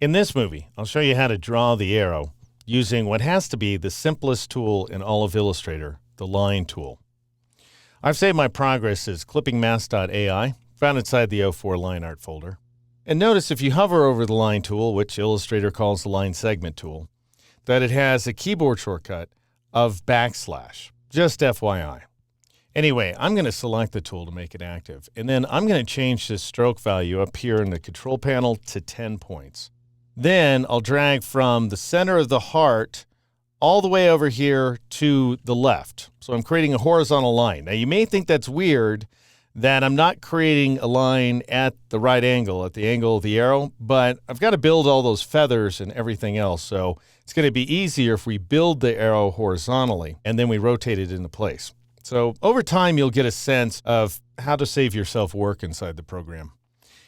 In this movie, I'll show you how to draw the arrow using what has to be the simplest tool in all of Illustrator, the line tool. I've saved my progress as clippingmass.ai, found inside the 04 line art folder. And notice if you hover over the line tool, which Illustrator calls the line segment tool, that it has a keyboard shortcut of \, just FYI. Anyway, I'm going to select the tool to make it active, and then I'm going to change this stroke value up here in the control panel to 10 points. Then I'll drag from the center of the heart all the way over here to the left. So I'm creating a horizontal line. Now you may think that's weird that I'm not creating a line at the right angle, at the angle of the arrow, but I've got to build all those feathers and everything else. So it's going to be easier if we build the arrow horizontally and then we rotate it into place. So over time, you'll get a sense of how to save yourself work inside the program.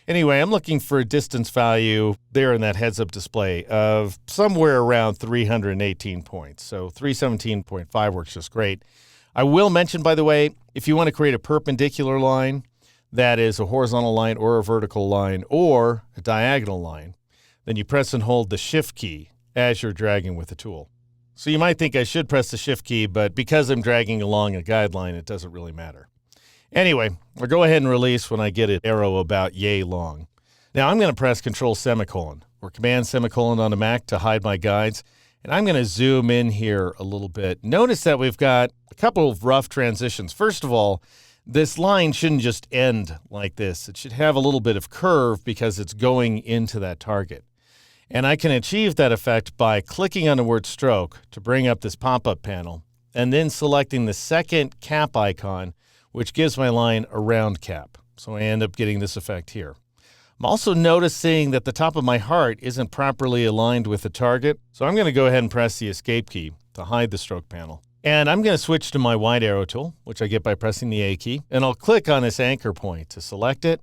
Anyway, I'm looking for a distance value there in that heads-up display of somewhere around 318 points. So 317.5 works just great. I will mention, by the way, if you want to create a perpendicular line, that is a horizontal line or a vertical line or a diagonal line, then you press and hold the Shift key as you're dragging with the tool. So you might think I should press the Shift key, but because I'm dragging along a guideline, it doesn't really matter. Anyway, I'll go ahead and release when I get an arrow about yay long. Now I'm going to press Control semicolon or Command semicolon on the Mac to hide my guides. And I'm going to zoom in here a little bit. Notice that we've got a couple of rough transitions. First of all, this line shouldn't just end like this. It should have a little bit of curve because it's going into that target. And I can achieve that effect by clicking on the word stroke to bring up this pop-up panel and then selecting the second cap icon, which gives my line a round cap. So I end up getting this effect here. I'm also noticing that the top of my heart isn't properly aligned with the target. So I'm going to go ahead and press the Escape key to hide the stroke panel. And I'm going to switch to my wide arrow tool, which I get by pressing the A key. And I'll click on this anchor point to select it.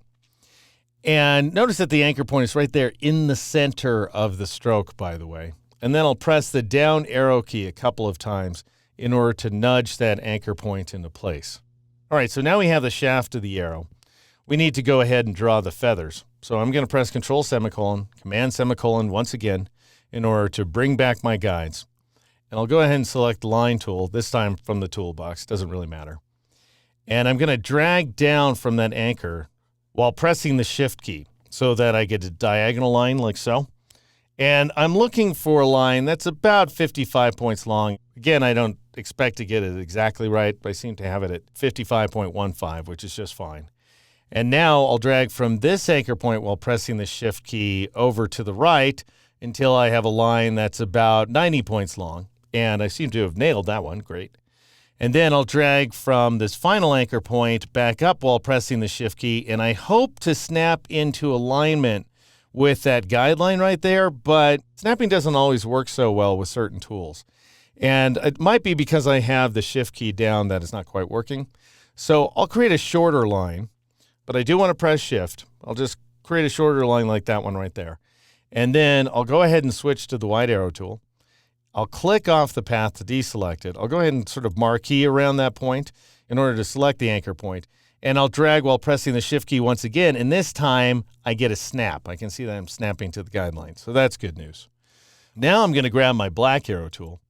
And notice that the anchor point is right there in the center of the stroke, by the way. And then I'll press the down arrow key a couple of times in order to nudge that anchor point into place. All right, so now we have the shaft of the arrow. We need to go ahead and draw the feathers. So I'm going to press Control semicolon, Command semicolon once again in order to bring back my guides. And I'll go ahead and select the line tool, this time from the toolbox, doesn't really matter. And I'm going to drag down from that anchor while pressing the Shift key so that I get a diagonal line like so. And I'm looking for a line that's about 55 points long. Again, I don't expect to get it exactly right, but I seem to have it at 55.15, which is just fine. And now I'll drag from this anchor point while pressing the Shift key over to the right until I have a line that's about 90 points long. And I seem to have nailed that one. Great. And then I'll drag from this final anchor point back up while pressing the Shift key. And I hope to snap into alignment with that guideline right there, but snapping doesn't always work so well with certain tools. And it might be because I have the Shift key down that it's not quite working. So I'll create a shorter line, but I do want to press Shift. I'll just create a shorter line like that one right there. And then I'll go ahead and switch to the wide arrow tool. I'll click off the path to deselect it. I'll go ahead and sort of marquee around that point in order to select the anchor point. And I'll drag while pressing the Shift key once again. And this time I get a snap. I can see that I'm snapping to the guideline. So that's good news. Now I'm going to grab my black arrow tool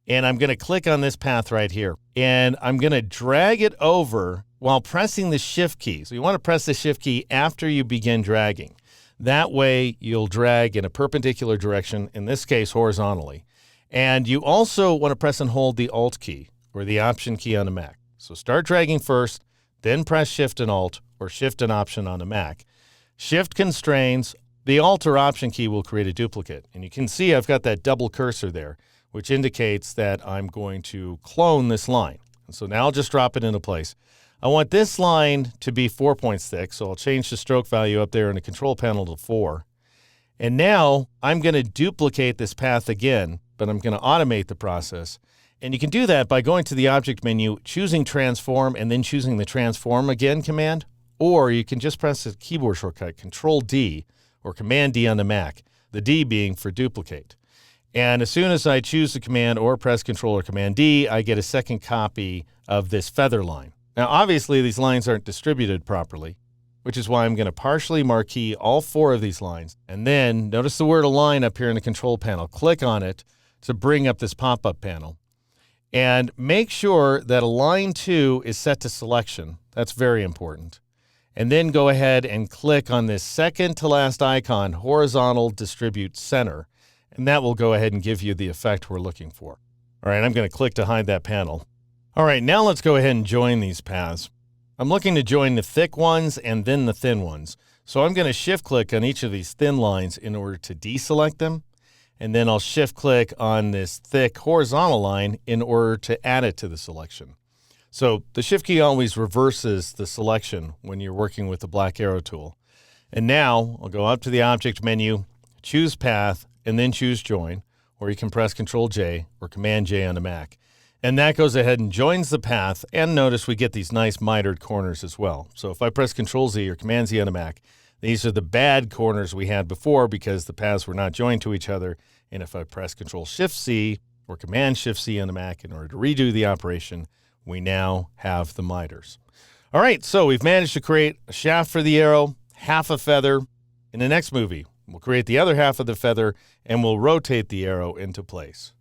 and I'm going to click on this path right here. And I'm going to drag it over while pressing the Shift key. So you want to press the Shift key after you begin dragging. That way you'll drag in a perpendicular direction, in this case horizontally. And you also want to press and hold the Alt key or the Option key on the Mac. So start dragging first, then press Shift and Alt or Shift and Option on the Mac. Shift constrains, the Alt or Option key will create a duplicate. And you can see I've got that double cursor there, which indicates that I'm going to clone this line. And so now I'll just drop it into place. I want this line to be 4 points thick, so I'll change the stroke value up there in the control panel to 4. And now I'm going to duplicate this path again, but I'm going to automate the process. And you can do that by going to the Object menu, choosing Transform, and then choosing the Transform Again command. Or you can just press the keyboard shortcut, Control-D, or Command-D on the Mac, the D being for duplicate. And as soon as I choose the command or press Control or Command-D, I get a second copy of this feather line. Now, obviously, these lines aren't distributed properly. which is why I'm going to partially marquee all 4 of these lines. And then notice the word align up here in the control panel. Click on it to bring up this pop-up panel. And make sure that align to is set to selection. That's very important. And then go ahead and click on this second to last icon, horizontal distribute center. And that will go ahead and give you the effect we're looking for. All right, I'm going to click to hide that panel. All right, now let's go ahead and join these paths. I'm looking to join the thick ones and then the thin ones. So I'm going to shift click on each of these thin lines in order to deselect them. And then I'll shift click on this thick horizontal line in order to add it to the selection. So the shift key always reverses the selection when you're working with the black arrow tool. And now I'll go up to the object menu, choose path, and then choose join, or you can press Control J or Command J on the Mac. And that goes ahead and joins the path, and notice we get these nice mitered corners as well. So if I press Control Z or Command Z on the Mac, these are the bad corners we had before because the paths were not joined to each other. And if I press Control Shift C or Command Shift C on the Mac in order to redo the operation, we now have the miters. All right, so we've managed to create a shaft for the arrow, half a feather. In the next movie, we'll create the other half of the feather and we'll rotate the arrow into place.